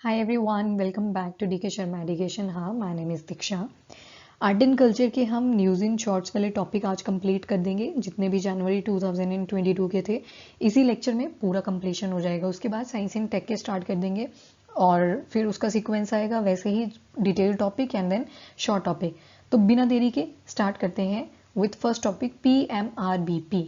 Hi everyone, welcome back to DK Sharma Education Hub. My name is Diksha. Art and culture के हम news in shorts वाले topic आज complete कर देंगे, जितने भी जनवरी 2022 के थे इसी लेक्चर में पूरा कंप्लीशन हो जाएगा। उसके बाद साइंस एंड टेक के स्टार्ट कर देंगे और फिर उसका सीक्वेंस आएगा वैसे ही detail topic and then short topic. तो बिना देरी के स्टार्ट करते हैं विथ फर्स्ट टॉपिक PMRBP,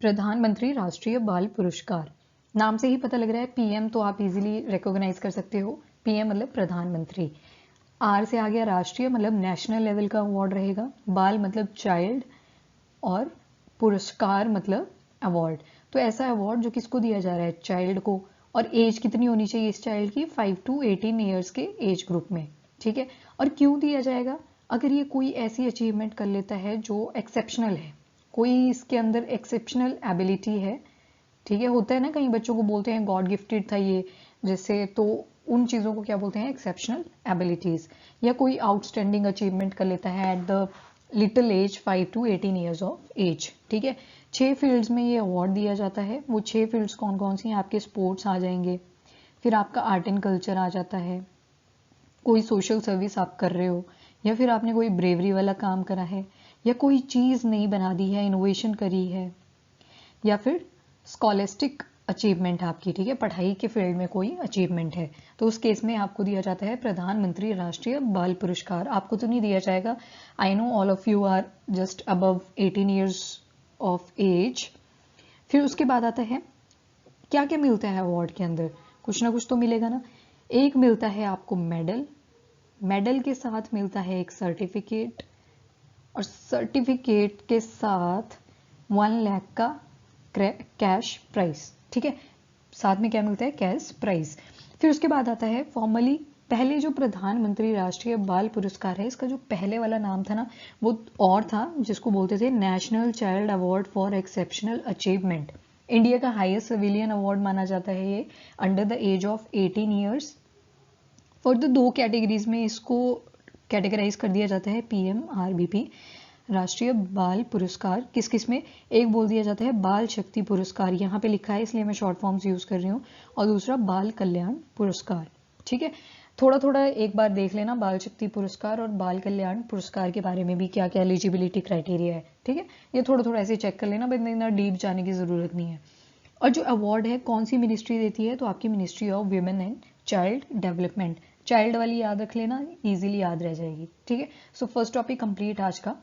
प्रधानमंत्री राष्ट्रीय बाल पुरस्कार। नाम से ही पता लग रहा है पीएम तो आप इजीली रिकॉग्नाइज कर सकते हो। पीएम मतलब प्रधानमंत्री, आर से आ गया राष्ट्रीय मतलब नेशनल लेवल का अवार्ड रहेगा, बाल मतलब चाइल्ड और पुरस्कार मतलब अवार्ड। तो ऐसा अवार्ड जो किसको दिया जा रहा है, चाइल्ड को। और एज कितनी होनी चाहिए इस चाइल्ड की, 5 to 18 ईयर्स के एज ग्रुप में, ठीक है। और क्यों दिया जाएगा, अगर ये कोई ऐसी अचीवमेंट कर लेता है जो एक्सेप्शनल है, कोई इसके अंदर एक्सेप्शनल एबिलिटी है, ठीक है। होता है ना, कई बच्चों को बोलते हैं गॉड गिफ्टेड था ये, जैसे, तो उन चीज़ों को क्या बोलते हैं, एक्सेप्शनल एबिलिटीज। या कोई आउटस्टैंडिंग अचीवमेंट कर लेता है at the little age 5 to 18 years of age, ठीक है। 6 फील्ड्स में ये अवार्ड दिया जाता है। वो 6 फील्ड्स कौन कौन सी हैं, आपके स्पोर्ट्स आ जाएंगे, फिर आपका आर्ट एंड कल्चर आ जाता है, कोई सोशल सर्विस आप कर रहे हो, या फिर आपने कोई ब्रेवरी वाला काम करा है, या कोई चीज़ नई बना दी है, इनोवेशन करी है, या फिर स्कॉलेस्टिक अचीवमेंट आपकी, ठीक है, पढ़ाई के फील्ड में कोई अचीवमेंट है, तो उस केस में आपको दिया जाता है प्रधानमंत्री राष्ट्रीय बाल पुरस्कार। आपको तो नहीं दिया जाएगा, I know all of you are just above 18 years of age. फिर उसके बाद आता है क्या क्या मिलता है अवार्ड के अंदर, कुछ ना कुछ तो मिलेगा ना। एक मिलता है आपको मेडल, मेडल के साथ मिलता है एक सर्टिफिकेट, और सर्टिफिकेट के साथ 1 लाख का कैश प्राइस, ठीक है। साथ में क्या मिलता है, कैश प्राइस। फिर उसके बाद आता है फॉर्मली, पहले जो प्रधानमंत्री राष्ट्रीय बाल पुरस्कार है, इसका जो पहले वाला नाम था ना, वो और था, जिसको बोलते थे national child award for exceptional achievement. India का हाईएस्ट सिविलियन अवार्ड माना जाता है ये, under the age of 18 years. For the 2 categories में इसको कैटेगराइज कर दिया जाता है, PMRBP राष्ट्रीय बाल पुरस्कार। किस किस में, एक बोल दिया जाता है बाल शक्ति पुरस्कार, यहाँ पे लिखा है इसलिए मैं शॉर्ट फॉर्म्स यूज कर रही हूँ, और दूसरा बाल कल्याण पुरस्कार, ठीक है। थोड़ा थोड़ा एक बार देख लेना बाल शक्ति पुरस्कार और बाल कल्याण पुरस्कार के बारे में भी, क्या क्या एलिजिबिलिटी क्राइटेरिया है, ठीक है। ये थोड़ा थोड़ा ऐसे चेक कर लेना, बट इतना डीप जाने की जरूरत नहीं है। और जो अवार्ड है कौन सी मिनिस्ट्री देती है, तो आपकी ministry of women and child development. Child वाली याद रख लेना, इजीली याद रह जाएगी, ठीक है। सो फर्स्ट टॉपिक कंप्लीट आज का।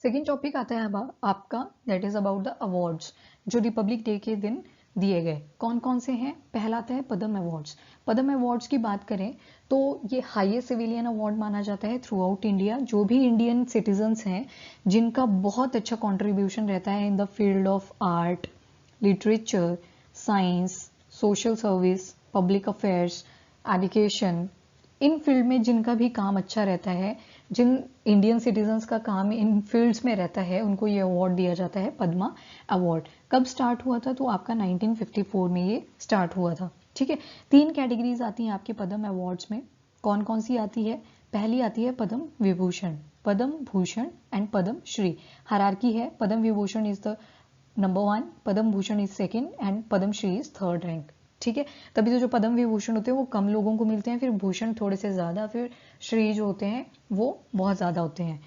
सेकेंड टॉपिक आता है अब आपका, that is about the awards जो रिपब्लिक डे के दिन दिए गए। कौन कौन से हैं, पहला आता है पद्म अवार्ड्स। पद्म अवार्ड्स की बात करें तो ये हाईएस्ट सिविलियन अवार्ड माना जाता है थ्रू आउट इंडिया। जो भी इंडियन सिटीजन्स हैं जिनका बहुत अच्छा कॉन्ट्रीब्यूशन रहता है in the field of art, literature, science, social service, public affairs, education, in field में जिनका भी काम अच्छा रहता है, जिन इंडियन सिटीजन्स का काम इन फील्ड्स में रहता है, उनको ये अवार्ड दिया जाता है, पद्मा अवार्ड। कब स्टार्ट हुआ था, तो आपका 1954 में ये स्टार्ट हुआ था, ठीक है। 3 कैटेगरीज आती हैं आपके पद्म अवार्ड्स में। कौन कौन सी आती है, पहली आती है पद्म विभूषण, पद्म भूषण एंड पद्म श्री। हायरार्की है, Padma Vibhushan is the number 1, Padma Bhushan is second and Padma Shri is third rank, ठीक है। तभी तो जो पद्म विभूषण होते हैं वो कम लोगों को मिलते हैं, फिर भूषण थोड़े से ज्यादा, फिर श्री जो होते हैं वो बहुत ज्यादा होते हैं।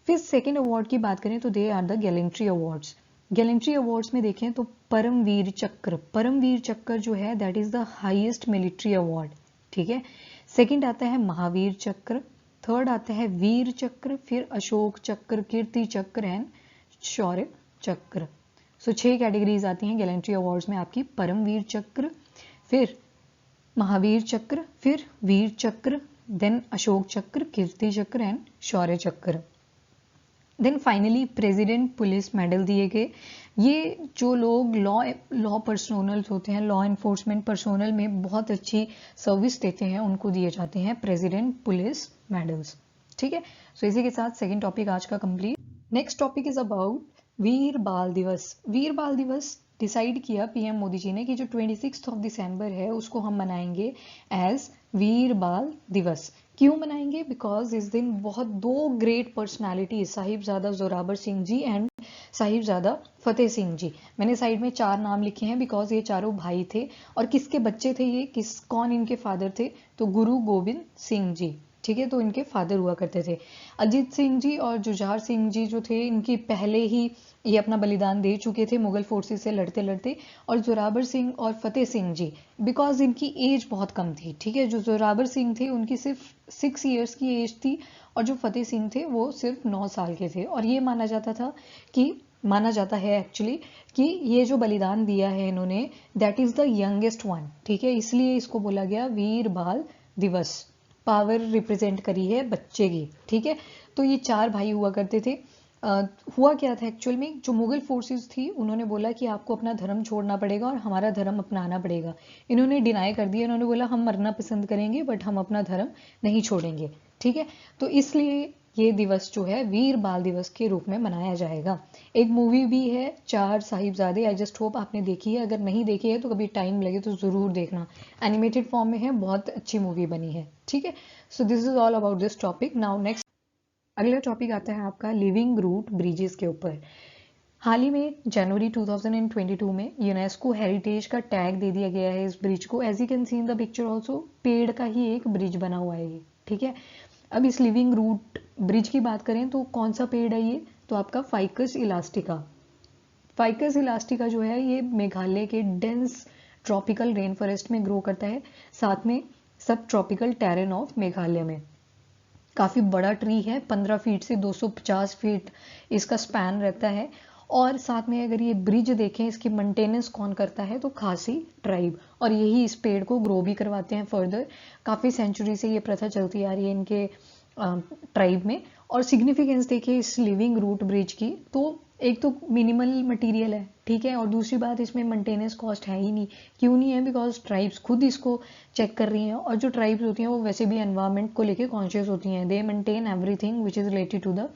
फिर सेकेंड अवार्ड की बात करें तो they are the gallantry awards. Gallantry awards में देखें तो परमवीर चक्र, परमवीर चक्र जो है that is the highest military award, ठीक है। सेकेंड आता है महावीर चक्र, थर्ड आता है वीर चक्र, फिर अशोक चक्र, कीर्ति चक्र एंड शौर्य चक्र। सो 6 कैटेगरीज आती हैं गैलेंट्री अवार्ड्स में आपकी, परमवीर चक्र, फिर महावीर चक्र, फिर वीर चक्र, देन अशोक चक्र, कीर्ति चक्र and Shaurya Chakra. Then finally president police medal दिए गए। ये जो लोग लॉ पर्सोनल्स होते हैं, लॉ एनफोर्समेंट पर्सोनल में बहुत अच्छी सर्विस देते हैं, उनको दिए जाते हैं प्रेसिडेंट पुलिस मेडल्स, ठीक है। सो इसी के साथ सेकेंड टॉपिक आज का complete. Next topic is about Veer Bal Diwas. वीर बाल दिवस डिसाइड किया पीएम मोदी जी ने कि जो 26 ऑफ दिसंबर है उसको हम मनाएंगे एज वीर बाल दिवस। क्यों मनाएंगे, बिकॉज इस दिन बहुत 2 great personality, Sahibzada Zorawar Singh ji and Sahibzada Fateh Singh ji. मैंने साइड में 4 नाम लिखे हैं बिकॉज ये चारों भाई थे। और किसके बच्चे थे ये, कौन इनके फादर थे, तो गुरु गोविंद सिंह जी, ठीक है, तो इनके फादर हुआ करते थे। अजीत सिंह जी और जुझार सिंह जी जो थे, इनकी पहले ही ये अपना बलिदान दे चुके थे मुगल फोर्सेस से लड़ते लड़ते। और जोरावर सिंह और फतेह सिंह जी बिकॉज इनकी एज बहुत कम थी, ठीक है, जो जोरावर सिंह थे उनकी सिर्फ 6 ईयर्स की एज थी और जो फतेह सिंह थे वो सिर्फ 9 साल के थे। और ये माना जाता है एक्चुअली कि ये जो बलिदान दिया है इन्होंने, that is the youngest one, ठीक है, इसलिए इसको बोला गया वीर बाल दिवस। पावर रिप्रेजेंट करी है बच्चे की, ठीक है। तो ये 4 भाई हुआ करते थे। हुआ क्या था एक्चुअल में, जो मुगल फोर्सेस थी उन्होंने बोला कि आपको अपना धर्म छोड़ना पड़ेगा और हमारा धर्म अपनाना पड़ेगा। इन्होंने डिनाई कर दिया, इन्होंने बोला हम मरना पसंद करेंगे बट हम अपना धर्म नहीं छोड़ेंगे, ठीक है। तो इसलिए ये दिवस जो है वीर बाल दिवस के रूप में मनाया जाएगा। एक मूवी भी है चार साहिबजादे, आई जस्ट होप आपने देखी है, अगर नहीं देखी है तो कभी टाइम लगे तो जरूर देखना, एनिमेटेड फॉर्म में है, बहुत अच्छी मूवी बनी है, ठीक है। So this is all about this topic. Now next अगला टॉपिक आता है आपका लिविंग रूट ब्रिजेस के ऊपर। हाल ही में जनवरी 2022 में यूनेस्को हेरिटेज का टैग दे दिया गया है इस ब्रिज को। As you can see in the picture also, पेड़ का ही एक ब्रिज बना हुआ है ये, ठीक है। अब इस लिविंग रूट ब्रिज की बात करें तो कौन सा पेड़ है ये, तो आपका फाइकस इलास्टिका। फाइकस इलास्टिका जो है ये मेघालय के डेंस ट्रॉपिकल रेन फॉरेस्ट में ग्रो करता है, साथ में सब ट्रॉपिकल टेरेन ऑफ मेघालय में। काफ़ी बड़ा ट्री है, 15 फीट से 250 फीट इसका स्पैन रहता है। और साथ में अगर ये ब्रिज देखें, इसकी मेंटेनेंस कौन करता है, तो खासी ट्राइब, और यही इस पेड़ को ग्रो भी करवाते हैं फर्दर। काफ़ी सेंचुरी से ये प्रथा चलती आ रही है इनके ट्राइब में। और सिग्निफिकेंस देखिए इस लिविंग रूट ब्रिज की, तो एक तो मिनिमल मटेरियल है, ठीक है, और दूसरी बात इसमें मेंटेनेंस कॉस्ट है ही नहीं। क्यों नहीं है, बिकॉज ट्राइब्स खुद इसको चेक कर रही हैं, और जो ट्राइब्स होती हैं वो वैसे भी एनवायरनमेंट को लेके कॉन्शियस होती हैं। They maintain everything which is related to the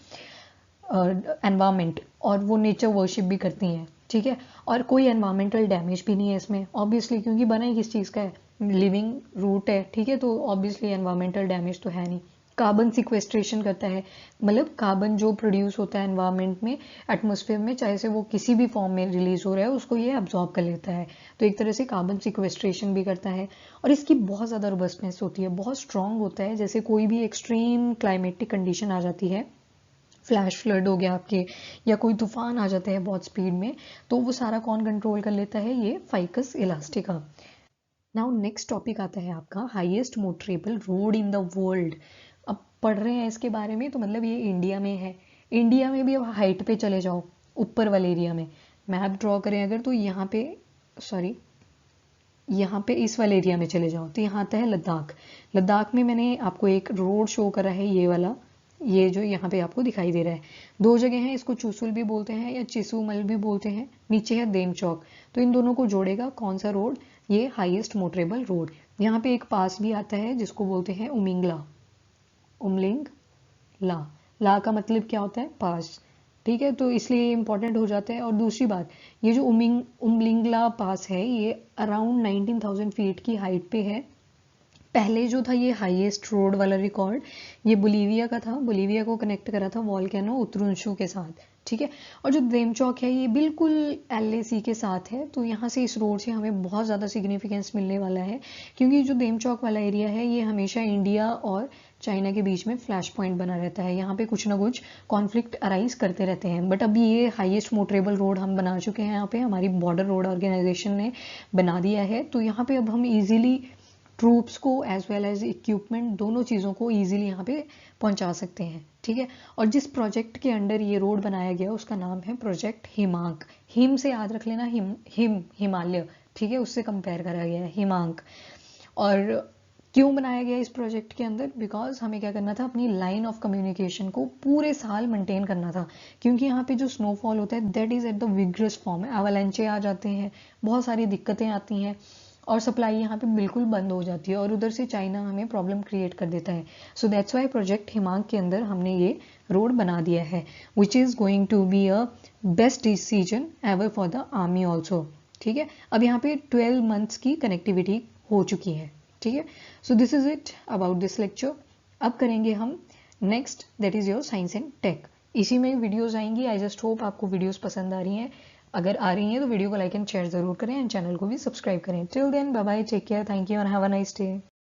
environment, और वो नेचर वर्शिप भी करती हैं, ठीक है। और कोई एनवायरमेंटल डैमेज भी नहीं है इसमें ऑब्वियसली, क्योंकि बना ही किस चीज़ का है, लिविंग रूट है, ठीक है, तो ऑब्वियसली एनवायरमेंटल डैमेज तो है नहीं। कार्बन सिक्वेस्ट्रेशन करता है, मतलब कार्बन जो प्रोड्यूस होता है एनवायरनमेंट में, एटमॉस्फेयर में, चाहे से वो किसी भी फॉर्म में रिलीज हो रहा है, उसको ये अब्जॉर्ब कर लेता है। तो एक तरह से कार्बन सिक्वेस्ट्रेशन भी करता है। और इसकी बहुत ज़्यादा रोबस्टनेस होती है, बहुत स्ट्रांग होता है। जैसे कोई भी एक्सट्रीम क्लाइमेटिक कंडीशन आ जाती है, फ्लैश फ्लड हो गया आपके, या कोई तूफान आ जाता है बहुत स्पीड में, तो वो सारा कौन कंट्रोल कर लेता है, ये ficus elastica. Now next topic आता है आपका highest motorable road in the world. अब पढ़ रहे हैं इसके बारे में तो मतलब ये इंडिया में है। इंडिया में भी अब हाइट पे चले जाओ, ऊपर वाले एरिया में मैप ड्रॉ करें अगर, तो यहाँ पे इस वाले एरिया में चले जाओ तो यहाँ आता है लद्दाख। लद्दाख में मैंने आपको एक रोड शो करा है, ये वाला, ये जो यहाँ पे आपको दिखाई दे रहा है। 2 जगह हैं, इसको चुसुल भी बोलते हैं या चिसुमल भी बोलते हैं, नीचे है देमचौक। तो इन दोनों को जोड़ेगा कौन सा रोड, ये हाईएस्ट मोटरेबल रोड। यहाँ पे एक पास भी आता है जिसको बोलते हैं उमिंगला, उमलिंग ला, ला का मतलब क्या होता है, पास, ठीक है, तो इसलिए इंपॉर्टेंट हो जाता है। और दूसरी बात, ये जो उमलिंगला पास है ये अराउंड 19,000 फीट की हाइट पे है। पहले जो था ये हाईएस्ट रोड वाला रिकॉर्ड, ये बोलीविया का था, बोलीविया को कनेक्ट करा था वॉल्केनो उतरुंशु के साथ, ठीक है। और जो देमचौक है ये बिल्कुल LAC के साथ है, तो यहाँ से इस रोड से हमें बहुत ज़्यादा सिग्निफिकेंस मिलने वाला है, क्योंकि जो देमचौक वाला एरिया है ये हमेशा इंडिया और चाइना के बीच में फ्लैश पॉइंट बना रहता है। यहाँ पे कुछ ना कुछ कॉन्फ्लिक्ट अराइज करते रहते हैं, बट अभी ये हाईएस्ट मोटरेबल रोड हम बना चुके हैं, यहाँ पे हमारी बॉर्डर रोड ऑर्गेनाइजेशन ने बना दिया है। तो यहाँ पे अब हम इजीली ट्रूप्स को एज वेल एज इक्विपमेंट, दोनों चीज़ों को इजीली यहाँ पे पहुंचा सकते हैं, ठीक है। और जिस प्रोजेक्ट के अंडर ये रोड बनाया गया उसका नाम है प्रोजेक्ट हिमांक। हिम से याद रख लेना, हिमालय, ठीक है, उससे कंपेयर करा गया है हिमांक। और क्यों बनाया गया इस प्रोजेक्ट के अंदर, बिकॉज हमें क्या करना था, अपनी लाइन ऑफ कम्युनिकेशन को पूरे साल मेंटेन करना था, क्योंकि यहाँ पे जो स्नोफॉल होता है that is at the vigorous form, avalanche आ जाते हैं, बहुत सारी दिक्कतें आती हैं, और सप्लाई यहाँ पे बिल्कुल बंद हो जाती है, और उधर से चाइना हमें प्रॉब्लम क्रिएट कर देता है। So that's why project Himank के अंदर हमने ये रोड बना दिया है, which is going to be a best decision ever for the army also, ठीक है। अब यहाँ पे 12 मंथ्स की कनेक्टिविटी हो चुकी है, ठीक है। So this is it about this lecture. अब करेंगे हम next, that is your science and tech. इसी में वीडियोस आएंगी। आई जस्ट होप आपको वीडियोस पसंद आ रही हैं। अगर आ रही हैं तो वीडियो को लाइक एंड शेयर ज़रूर करें एंड चैनल को भी सब्सक्राइब करें। Till then bye bye, take care, thank you and have a nice day.